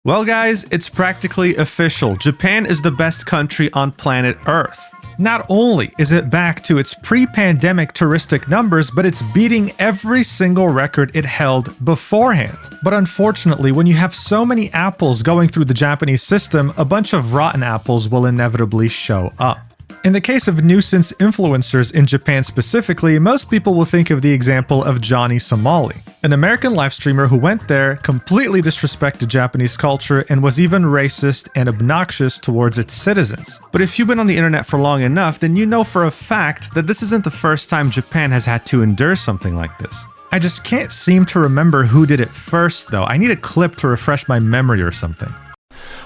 Well guys, it's practically official. Japan is the best country on planet Earth. Not only is it back to its pre-pandemic touristic numbers, but it's beating every single record it held beforehand. But unfortunately, when you have so many apples going through the Japanese system, a bunch of rotten apples will inevitably show up. In the case of nuisance influencers in Japan specifically, most people will think of the example of Johnny Somali, an American live streamer who went there, completely disrespected Japanese culture, and was even racist and obnoxious towards its citizens. But if you've been on the internet for long enough, then you know for a fact that this isn't the first time Japan has had to endure something like this. I just can't seem to remember who did it first though. I need a clip to refresh my memory or something.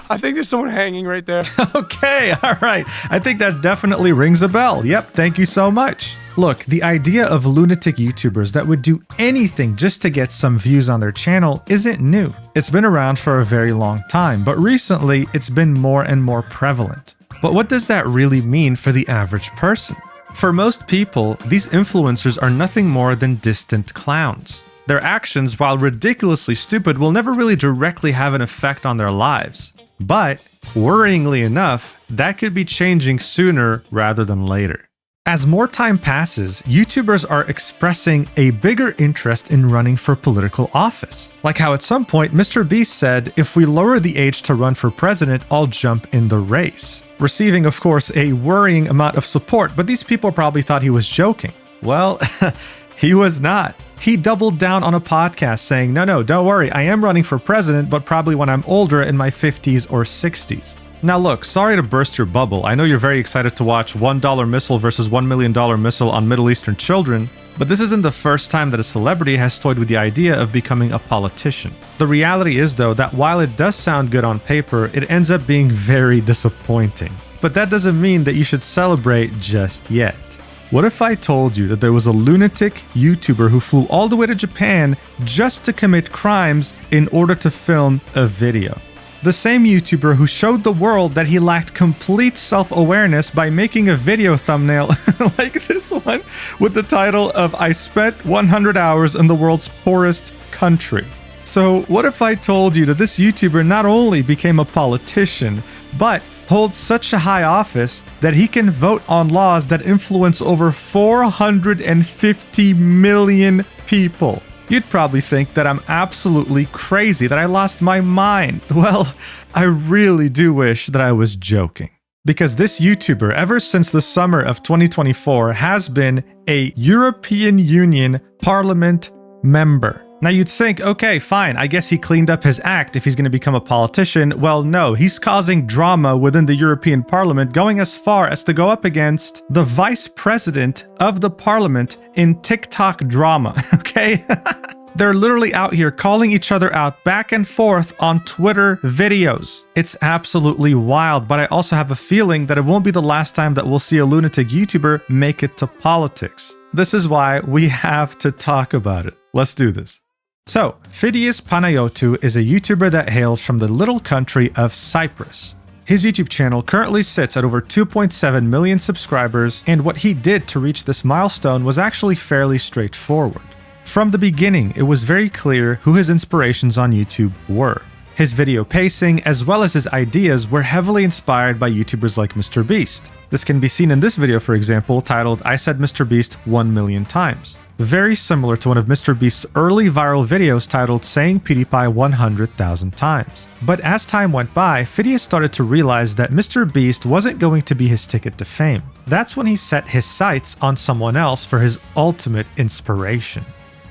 I think there's someone hanging right there. Okay, all right. I think that definitely rings a bell. Yep, thank you so much. Look, the idea of lunatic YouTubers that would do anything just to get some views on their channel isn't new. It's been around for a very long time, but recently it's been more and more prevalent. But what does that really mean for the average person? For most people, these influencers are nothing more than distant clowns. Their actions, while ridiculously stupid, will never really directly have an effect on their lives. But, worryingly enough, that could be changing sooner rather than later. As more time passes, YouTubers are expressing a bigger interest in running for political office. Like how at some point, Mr. Beast said, if we lower the age to run for president, I'll jump in the race. Receiving, of course, a worrying amount of support, but these people probably thought he was joking. Well, he was not. He doubled down on a podcast saying, no, don't worry, I am running for president, but probably when I'm older in my 50s or 60s. Now look, sorry to burst your bubble. I know you're very excited to watch $1 missile versus $1 million missile on Middle Eastern children, but this isn't the first time that a celebrity has toyed with the idea of becoming a politician. The reality is though that while it does sound good on paper, it ends up being very disappointing. But that doesn't mean that you should celebrate just yet. What if I told you that there was a lunatic YouTuber who flew all the way to Japan just to commit crimes in order to film a video? The same YouTuber who showed the world that he lacked complete self-awareness by making a video thumbnail like this one with the title of I spent 100 hours in the world's poorest country. So what if I told you that this YouTuber not only became a politician, but holds such a high office that he can vote on laws that influence over 450 million people? You'd probably think that I'm absolutely crazy, that I lost my mind. Well, I really do wish that I was joking. Because this YouTuber, ever since the summer of 2024, has been a European Union Parliament member. Now you'd think, okay, fine, I guess he cleaned up his act if he's going to become a politician. Well, no, he's causing drama within the European Parliament, going as far as to go up against the vice president of the parliament in TikTok drama, okay? They're literally out here calling each other out back and forth on Twitter videos. It's absolutely wild, but I also have a feeling that it won't be the last time that we'll see a lunatic YouTuber make it to politics. This is why we have to talk about it. Let's do this. So, Fidias Panayiotou is a YouTuber that hails from the little country of Cyprus. His YouTube channel currently sits at over 2.7 million subscribers, and what he did to reach this milestone was actually fairly straightforward. From the beginning, it was very clear who his inspirations on YouTube were. His video pacing, as well as his ideas, were heavily inspired by YouTubers like Mr. Beast. This can be seen in this video, for example, titled I Said Mr. Beast 1 million times. Very similar to one of Mr. Beast's early viral videos titled Saying PewDiePie 100,000 times. But as time went by, Fidias started to realize that Mr. Beast wasn't going to be his ticket to fame. That's when he set his sights on someone else for his ultimate inspiration,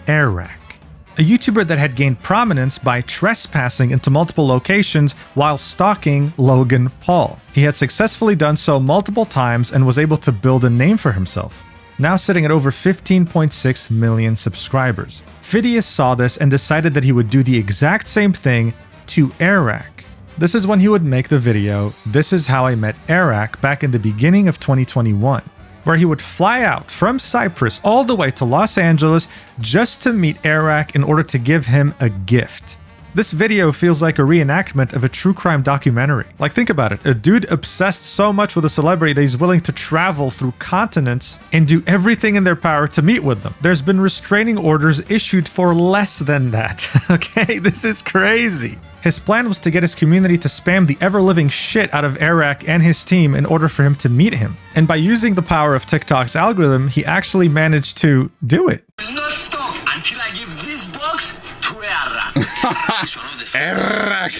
Airrack. A YouTuber that had gained prominence by trespassing into multiple locations while stalking Logan Paul. He had successfully done so multiple times and was able to build a name for himself. Now sitting at over 15.6 million subscribers. Fidias saw this and decided that he would do the exact same thing to Airrack. This is when he would make the video, This Is How I Met Airrack, back in the beginning of 2021, where he would fly out from Cyprus all the way to Los Angeles just to meet Airrack in order to give him a gift. This video feels like a reenactment of a true crime documentary. Like, think about it. A dude obsessed so much with a celebrity that he's willing to travel through continents and do everything in their power to meet with them. There's been restraining orders issued for less than that. Okay, this is crazy. His plan was to get his community to spam the ever-living shit out of Eric and his team in order for him to meet him. And by using the power of TikTok's algorithm, he actually managed to do it. Will not stop until I give this box to Eric.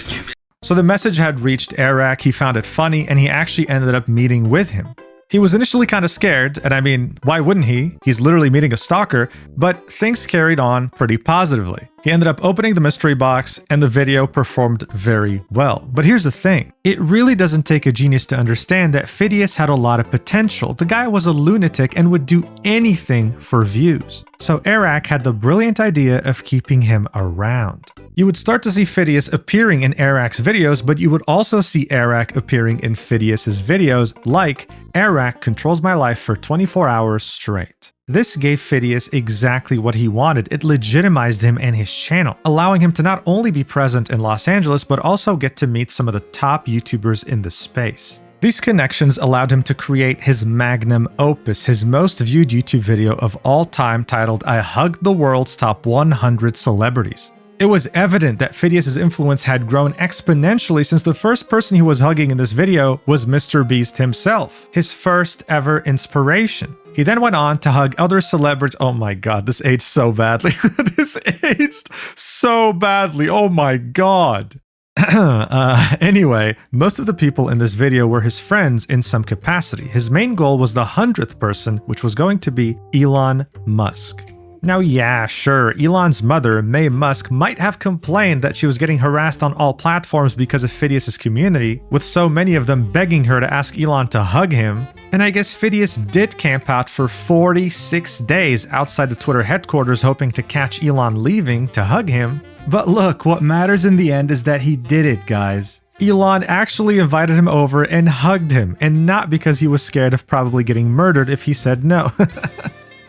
So the message had reached Eric, he found it funny, and he actually ended up meeting with him. He was initially kind of scared, and I mean, why wouldn't he? He's literally meeting a stalker, but things carried on pretty positively. He ended up opening the mystery box, and the video performed very well. But here's the thing. It really doesn't take a genius to understand that Fidias had a lot of potential. The guy was a lunatic and would do anything for views. So Eric had the brilliant idea of keeping him around. You would start to see Fidias appearing in Eric's videos, but you would also see Eric appearing in Fidias's videos, like Eric controls my life for 24 hours straight. This gave Fidias exactly what he wanted. It legitimized him and his channel, allowing him to not only be present in Los Angeles, but also get to meet some of the top YouTubers in the space. These connections allowed him to create his magnum opus, his most viewed YouTube video of all time, titled "I Hugged the World's Top 100 Celebrities." It was evident that Fidias' influence had grown exponentially since the first person he was hugging in this video was Mr. Beast himself, his first ever inspiration. He then went on to hug other celebrities. Oh my god, this aged so badly. This aged so badly. Oh my god. Anyway, most of the people in this video were his friends in some capacity. His main goal was the 100th person, which was going to be Elon Musk. Now, yeah, sure, Elon's mother, May Musk, might have complained that she was getting harassed on all platforms because of Fidias' community, with so many of them begging her to ask Elon to hug him. And I guess Fidias did camp out for 46 days outside the Twitter headquarters hoping to catch Elon leaving to hug him. But look, what matters in the end is that he did it, guys. Elon actually invited him over and hugged him, and not because he was scared of probably getting murdered if he said no.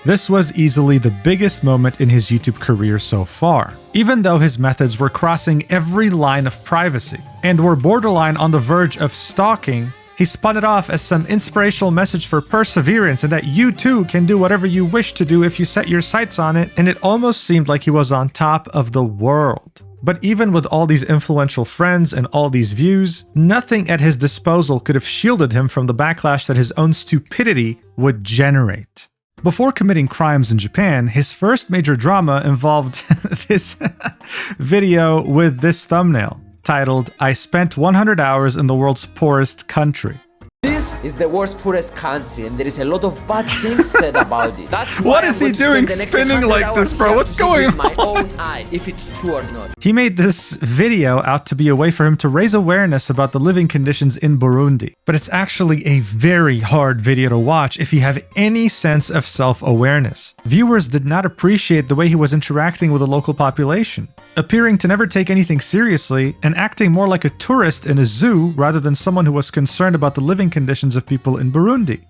This was easily the biggest moment in his YouTube career so far, even though his methods were crossing every line of privacy and were borderline on the verge of stalking. He spun it off as some inspirational message for perseverance and that you too can do whatever you wish to do if you set your sights on it, and it almost seemed like he was on top of the world. But even with all these influential friends and all these views, nothing at his disposal could have shielded him from the backlash that his own stupidity would generate. Before committing crimes in Japan, his first major drama involved this video with this thumbnail, titled, "I spent 100 hours in the world's poorest country." This is the world's poorest country, and there is a lot of bad things said about it. That's what is he doing spinning like this, bro? What's going on? My own eyes, if it's true or not. He made this video out to be a way for him to raise awareness about the living conditions in Burundi. But it's actually a very hard video to watch if you have any sense of self-awareness. Viewers did not appreciate the way he was interacting with the local population, appearing to never take anything seriously and acting more like a tourist in a zoo rather than someone who was concerned about the living conditions of people in Burundi.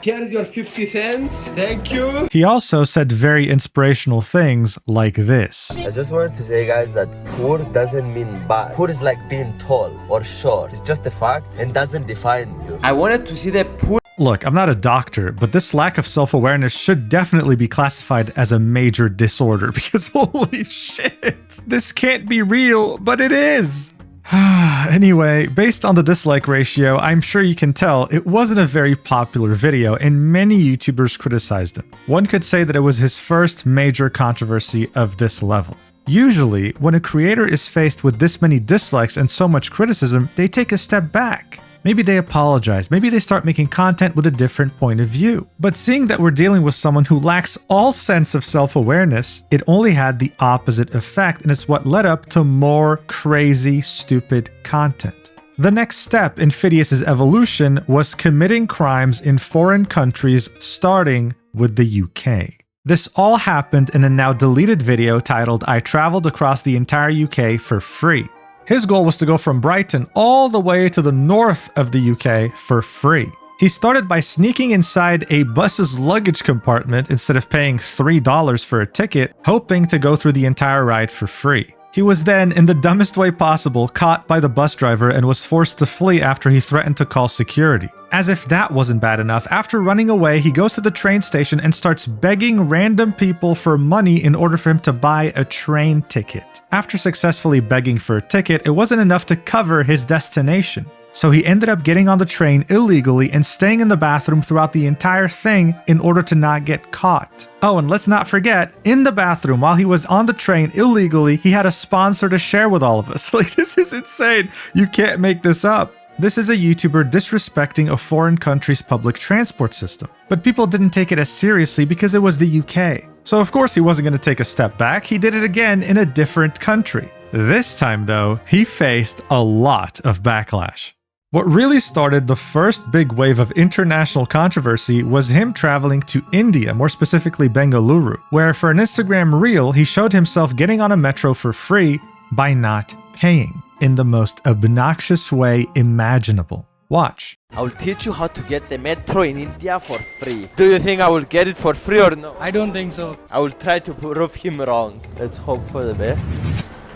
Here's your 50 cents. Thank you. He also said very inspirational things like this. I just wanted to say, guys, that poor doesn't mean bad. Poor is like being tall or short. It's just a fact and doesn't define you. I wanted to see the poor. Look, I'm not a doctor, but this lack of self-awareness should definitely be classified as a major disorder because holy shit, this can't be real, but it is. Anyway, based on the dislike ratio, I'm sure you can tell it wasn't a very popular video and many YouTubers criticized him. One could say that it was his first major controversy of this level. Usually, when a creator is faced with this many dislikes and so much criticism, they take a step back. Maybe they apologize, maybe they start making content with a different point of view. But seeing that we're dealing with someone who lacks all sense of self-awareness, it only had the opposite effect, and it's what led up to more crazy, stupid content. The next step in Fidias' evolution was committing crimes in foreign countries, starting with the UK. This all happened in a now deleted video titled, "I traveled across the entire UK for free." His goal was to go from Brighton all the way to the north of the UK for free. He started by sneaking inside a bus's luggage compartment instead of paying $3 for a ticket, hoping to go through the entire ride for free. He was then, in the dumbest way possible, caught by the bus driver and was forced to flee after he threatened to call security. As if that wasn't bad enough, after running away, he goes to the train station and starts begging random people for money in order for him to buy a train ticket. After successfully begging for a ticket, it wasn't enough to cover his destination. So he ended up getting on the train illegally and staying in the bathroom throughout the entire thing in order to not get caught. Oh, and let's not forget, in the bathroom while he was on the train illegally, he had a sponsor to share with all of us. Like, this is insane. You can't make this up. This is a YouTuber disrespecting a foreign country's public transport system. But people didn't take it as seriously because it was the UK. So of course he wasn't going to take a step back, he did it again in a different country. This time though, he faced a lot of backlash. What really started the first big wave of international controversy was him traveling to India, more specifically Bengaluru, where for an Instagram reel, he showed himself getting on a metro for free by not paying, in the most obnoxious way imaginable. Watch. I will teach you how to get the metro in India for free. Do you think I will get it for free or no? I don't think so. I will try to prove him wrong. Let's hope for the best.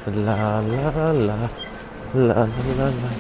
La la la la la la la.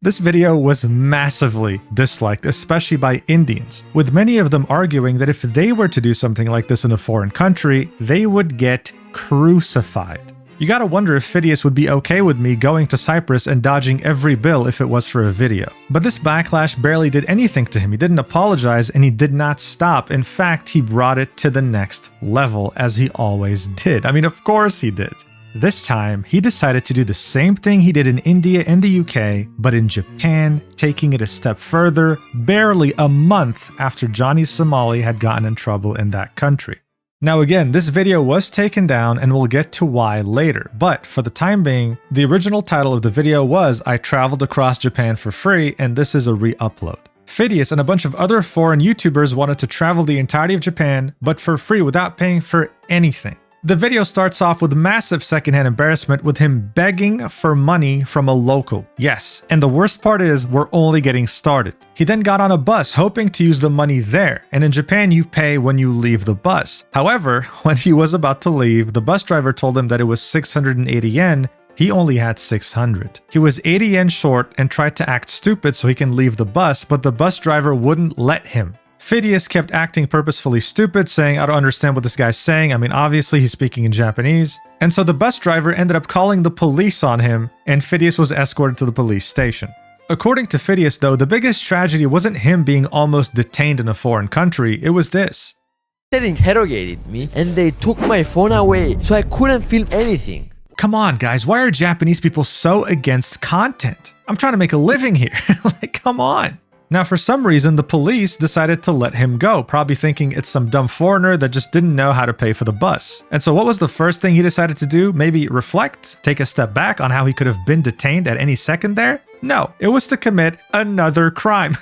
This video was massively disliked, especially by Indians, with many of them arguing that if they were to do something like this in a foreign country, they would get crucified. You gotta wonder if Fidias would be okay with me going to Cyprus and dodging every bill if it was for a video. But this backlash barely did anything to him. He didn't apologize and he did not stop. In fact, he brought it to the next level, as he always did. I mean, of course he did. This time, he decided to do the same thing he did in India and the UK, but in Japan, taking it a step further, barely a month after Johnny Somali had gotten in trouble in that country. Now again, this video was taken down and we'll get to why later, but for the time being, the original title of the video was I Traveled Across Japan for Free, and this is a re-upload. Fidias and a bunch of other foreign YouTubers wanted to travel the entirety of Japan, but for free without paying for anything. The video starts off with massive secondhand embarrassment with him begging for money from a local. Yes, and the worst part is we're only getting started. He then got on a bus hoping to use the money there, and in Japan you pay when you leave the bus. However, when he was about to leave, the bus driver told him that it was 680 yen. He only had 600. He was 80 yen short and tried to act stupid so he can leave the bus, but the bus driver wouldn't let him. Fidias kept acting purposefully stupid, saying, I don't understand what this guy's saying. I mean, obviously he's speaking in Japanese. And so the bus driver ended up calling the police on him, and Fidias was escorted to the police station. According to Fidias, though, the biggest tragedy wasn't him being almost detained in a foreign country, it was this. They interrogated me and they took my phone away, so I couldn't film anything. Come on, guys, why are Japanese people so against content? I'm trying to make a living here. Like, come on. Now, for some reason, the police decided to let him go, probably thinking it's some dumb foreigner that just didn't know how to pay for the bus. And so what was the first thing he decided to do? Maybe reflect, take a step back on how he could have been detained at any second there? No, it was to commit another crime.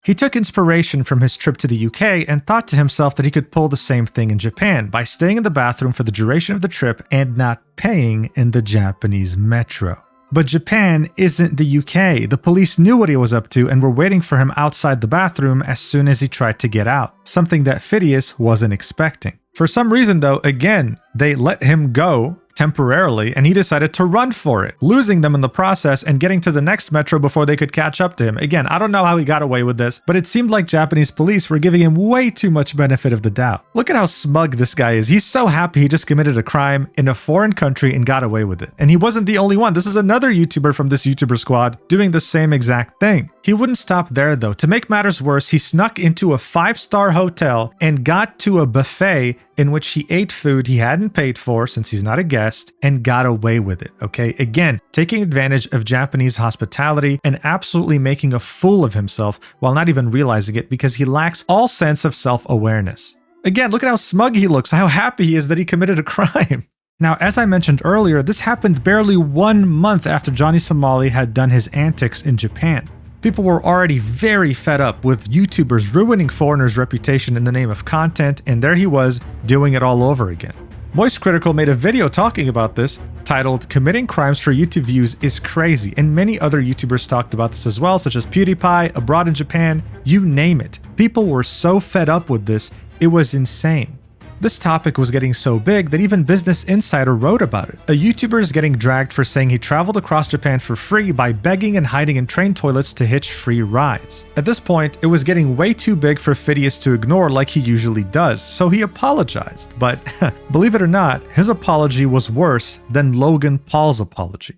He took inspiration from his trip to the UK and thought to himself that he could pull the same thing in Japan by staying in the bathroom for the duration of the trip and not paying in the Japanese metro. But Japan isn't the UK. The police knew what he was up to and were waiting for him outside the bathroom as soon as he tried to get out, something that Fidias wasn't expecting. For some reason though, again, they let him go temporarily and he decided to run for it, losing them in the process and getting to the next metro before they could catch up to him. Again, I don't know how he got away with this, but it seemed like Japanese police were giving him way too much benefit of the doubt. Look at how smug this guy is. He's so happy he just committed a crime in a foreign country and got away with it. And he wasn't the only one. This is another YouTuber from this YouTuber squad doing the same exact thing. He wouldn't stop there though. To make matters worse, he snuck into a 5-star hotel and got to a buffet in which he ate food he hadn't paid for since he's not a guest and got away with it, okay? Again, taking advantage of Japanese hospitality and absolutely making a fool of himself while not even realizing it because he lacks all sense of self-awareness. Again, look at how smug he looks, how happy he is that he committed a crime. Now, as I mentioned earlier, this happened barely 1 month after Johnny Somali had done his antics in Japan. People were already very fed up with YouTubers ruining foreigners' reputation in the name of content, and there he was doing it all over again. Moist Critical made a video talking about this, titled Committing Crimes for YouTube Views is Crazy, and many other YouTubers talked about this as well, such as PewDiePie, Abroad in Japan, you name it. People were so fed up with this, it was insane. This topic was getting so big that even Business Insider wrote about it. A YouTuber is getting dragged for saying he traveled across Japan for free by begging and hiding in train toilets to hitch free rides. At this point, it was getting way too big for Fidias to ignore like he usually does, so he apologized. But believe it or not, his apology was worse than Logan Paul's apology.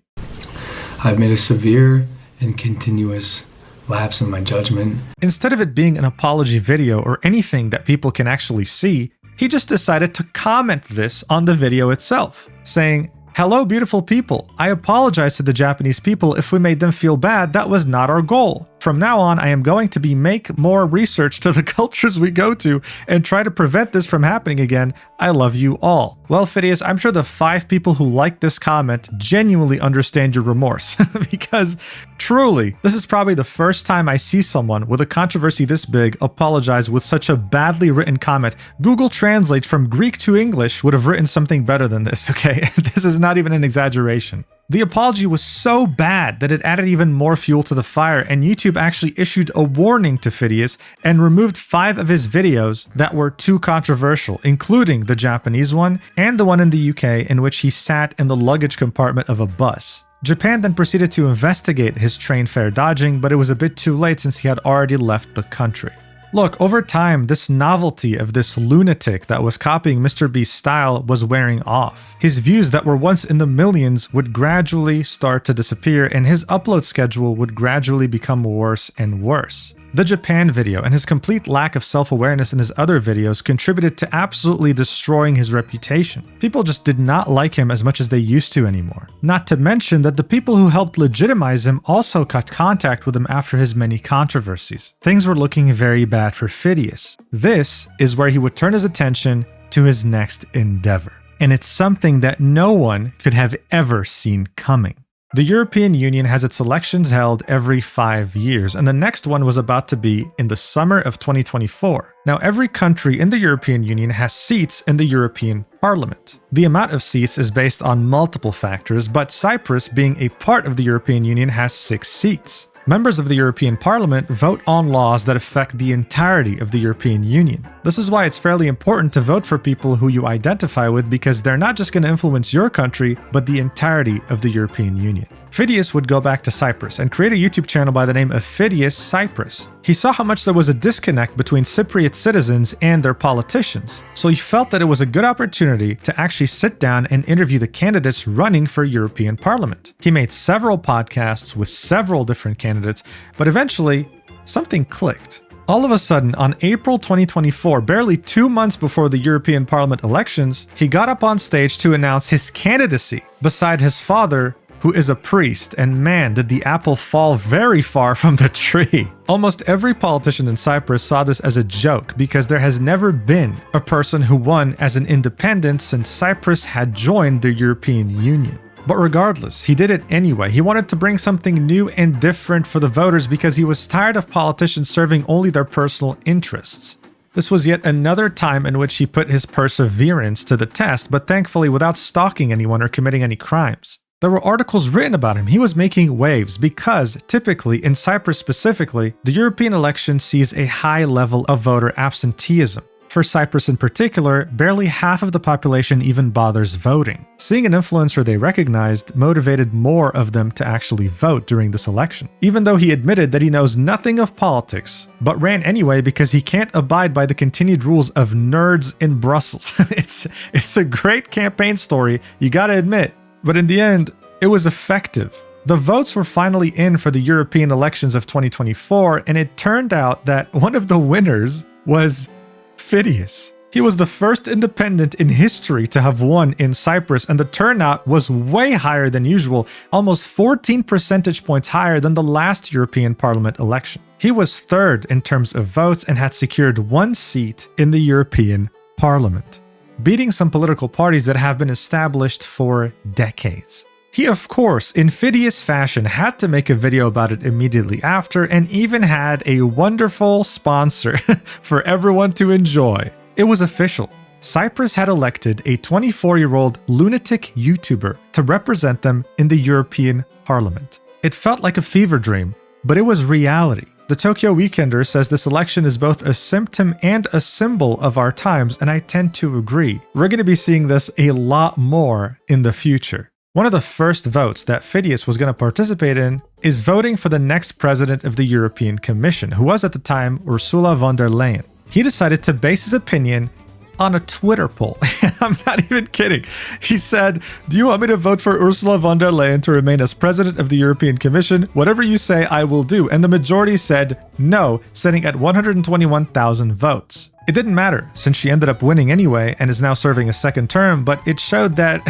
I've made a severe and continuous lapse in my judgment. Instead of it being an apology video or anything that people can actually see, he just decided to comment this on the video itself, saying, "Hello, beautiful people. I apologize to the Japanese people if we made them feel bad. That was not our goal. From now on, I am going to make more research to the cultures we go to and try to prevent this from happening again. I love you all." Well, Fidias, I'm sure the 5 people who liked this comment genuinely understand your remorse because truly, this is probably the first time I see someone with a controversy this big apologize with such a badly written comment. Google Translate from Greek to English would have written something better than this, okay? This is not even an exaggeration. The apology was so bad that it added even more fuel to the fire, and YouTube actually issued a warning to Fidias and removed 5 of his videos that were too controversial, including the Japanese one and the one in the UK in which he sat in the luggage compartment of a bus. Japan then proceeded to investigate his train fare dodging, but it was a bit too late since he had already left the country. Look, over time, this novelty of this lunatic that was copying Mr. Beast's style was wearing off. His views that were once in the millions would gradually start to disappear, and his upload schedule would gradually become worse and worse. The Japan video and his complete lack of self-awareness in his other videos contributed to absolutely destroying his reputation. People just did not like him as much as they used to anymore. Not to mention that the people who helped legitimize him also cut contact with him after his many controversies. Things were looking very bad for Fidias. This is where he would turn his attention to his next endeavor. And it's something that no one could have ever seen coming. The European Union has its elections held every 5 years, and the next one was about to be in the summer of 2024. Now, every country in the European Union has seats in the European Parliament. The amount of seats is based on multiple factors, but Cyprus, being a part of the European Union, has 6 seats. Members of the European Parliament vote on laws that affect the entirety of the European Union. This is why it's fairly important to vote for people who you identify with, because they're not just going to influence your country, but the entirety of the European Union. Fidias would go back to Cyprus and create a YouTube channel by the name of Fidias CYPRUS. He saw how much there was a disconnect between Cypriot citizens and their politicians, so he felt that it was a good opportunity to actually sit down and interview the candidates running for European Parliament. He made several podcasts with several different candidates, but eventually, something clicked. All of a sudden, on April 2024, barely 2 months before the European Parliament elections, he got up on stage to announce his candidacy beside his father, who is a priest, and man, did the apple fall very far from the tree. Almost every politician in Cyprus saw this as a joke because there has never been a person who won as an independent since Cyprus had joined the European Union. But regardless, he did it anyway. He wanted to bring something new and different for the voters because he was tired of politicians serving only their personal interests. This was yet another time in which he put his perseverance to the test, but thankfully without stalking anyone or committing any crimes. There were articles written about him. He was making waves because, typically, in Cyprus specifically, the European election sees a high level of voter absenteeism. For Cyprus in particular, barely half of the population even bothers voting. Seeing an influencer they recognized motivated more of them to actually vote during this election. Even though he admitted that he knows nothing of politics, but ran anyway because he can't abide by the continued rules of nerds in Brussels. It's a great campaign story, you gotta admit. But in the end, it was effective. The votes were finally in for the European elections of 2024, and it turned out that one of the winners was Fidias. He was the first independent in history to have won in Cyprus, and the turnout was way higher than usual, almost 14 percentage points higher than the last European Parliament election. He was third in terms of votes and had secured 1 seat in the European Parliament, beating some political parties that have been established for decades. He, of course, in Fidias fashion, had to make a video about it immediately after, and even had a wonderful sponsor for everyone to enjoy. It was official. Cyprus had elected a 24-year-old lunatic YouTuber to represent them in the European Parliament. It felt like a fever dream, but it was reality. The Tokyo Weekender says this election is both a symptom and a symbol of our times, and I tend to agree. We're going to be seeing this a lot more in the future. One of the first votes that Fidias was going to participate in is voting for the next president of the European Commission, who was at the time Ursula von der Leyen. He decided to base his opinion on a Twitter poll. I'm not even kidding. He said, "Do you want me to vote for Ursula von der Leyen to remain as president of the European Commission? Whatever you say, I will do." And the majority said no, sitting at 121,000 votes. It didn't matter, since she ended up winning anyway and is now serving a second term, but it showed that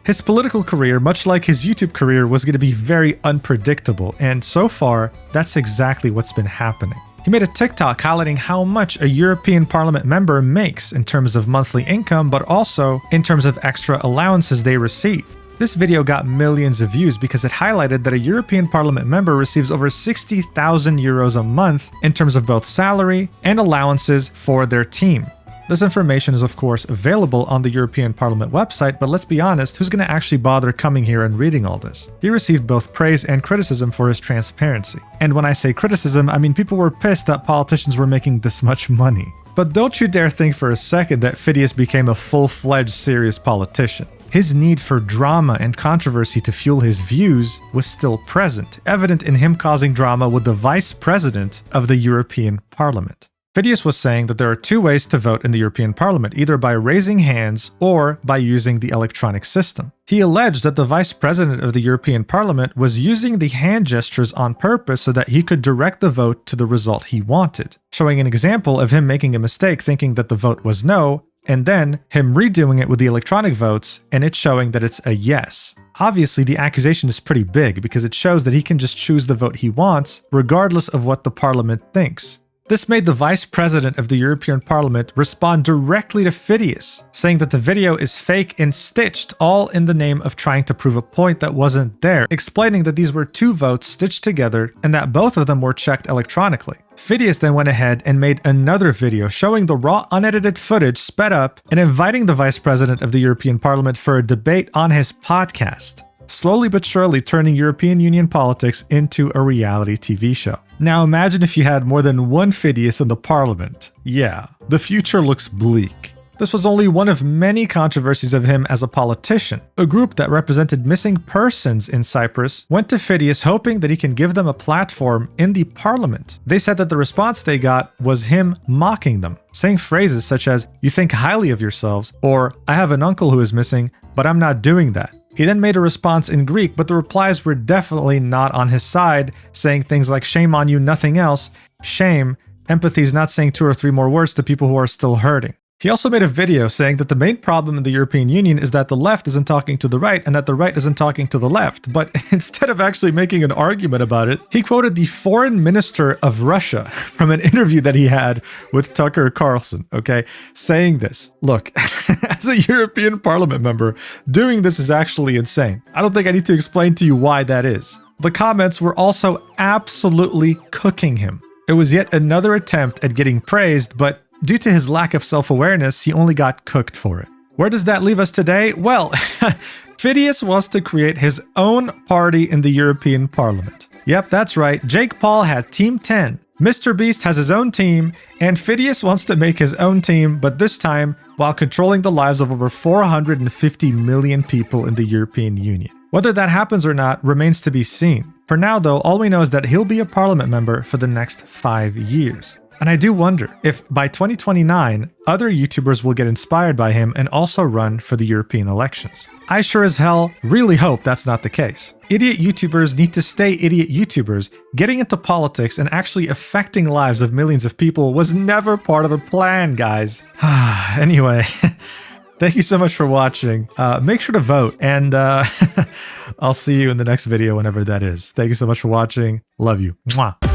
his political career, much like his YouTube career, was going to be very unpredictable. And so far, that's exactly what's been happening. He made a TikTok highlighting how much a European Parliament member makes in terms of monthly income, but also in terms of extra allowances they receive. This video got millions of views because it highlighted that a European Parliament member receives over 60,000 euros a month in terms of both salary and allowances for their team. This information is of course available on the European Parliament website, but let's be honest, who's going to actually bother coming here and reading all this? He received both praise and criticism for his transparency. And when I say criticism, I mean people were pissed that politicians were making this much money. But don't you dare think for a second that Fidias became a full-fledged serious politician. His need for drama and controversy to fuel his views was still present, evident in him causing drama with the vice president of the European Parliament. Fidias was saying that there are two ways to vote in the European Parliament, either by raising hands or by using the electronic system. He alleged that the vice president of the European Parliament was using the hand gestures on purpose so that he could direct the vote to the result he wanted, showing an example of him making a mistake thinking that the vote was no, and then him redoing it with the electronic votes and it showing that it's a yes. Obviously, the accusation is pretty big because it shows that he can just choose the vote he wants, regardless of what the parliament thinks. This made the vice president of the European Parliament respond directly to Fidias, saying that the video is fake and stitched, all in the name of trying to prove a point that wasn't there, explaining that these were two votes stitched together and that both of them were checked electronically. Fidias then went ahead and made another video showing the raw unedited footage sped up and inviting the vice president of the European Parliament for a debate on his podcast, slowly but surely turning European Union politics into a reality TV show. Now imagine if you had more than one Fidias in the parliament. Yeah, the future looks bleak. This was only one of many controversies of him as a politician. A group that represented missing persons in Cyprus went to Fidias hoping that he can give them a platform in the parliament. They said that the response they got was him mocking them, saying phrases such as, "You think highly of yourselves," or "I have an uncle who is missing, but I'm not doing that." He then made a response in Greek, but the replies were definitely not on his side, saying things like "shame on you, nothing else," "shame," "empathy is not saying 2 or 3 more words to people who are still hurting." He also made a video saying that the main problem in the European Union is that the left isn't talking to the right and that the right isn't talking to the left. But instead of actually making an argument about it, he quoted the foreign minister of Russia from an interview that he had with Tucker Carlson, okay, saying this. Look, as a European Parliament member, doing this is actually insane. I don't think I need to explain to you why that is. The comments were also absolutely cooking him. It was yet another attempt at getting praised, but due to his lack of self-awareness, he only got cooked for it. Where does that leave us today? Well, Fidias wants to create his own party in the European Parliament. Yep, that's right. Jake Paul had Team 10. Mr. Beast has his own team, and Fidias wants to make his own team, but this time while controlling the lives of over 450 million people in the European Union. Whether that happens or not remains to be seen. For now, though, all we know is that he'll be a parliament member for the next 5 years. And I do wonder if by 2029, other YouTubers will get inspired by him and also run for the European elections. I sure as hell really hope that's not the case. Idiot YouTubers need to stay idiot YouTubers. Getting into politics and actually affecting lives of millions of people was never part of the plan, guys. Anyway, thank you so much for watching. Make sure to vote, and I'll see you in the next video whenever that is. Thank you so much for watching. Love you. Mwah.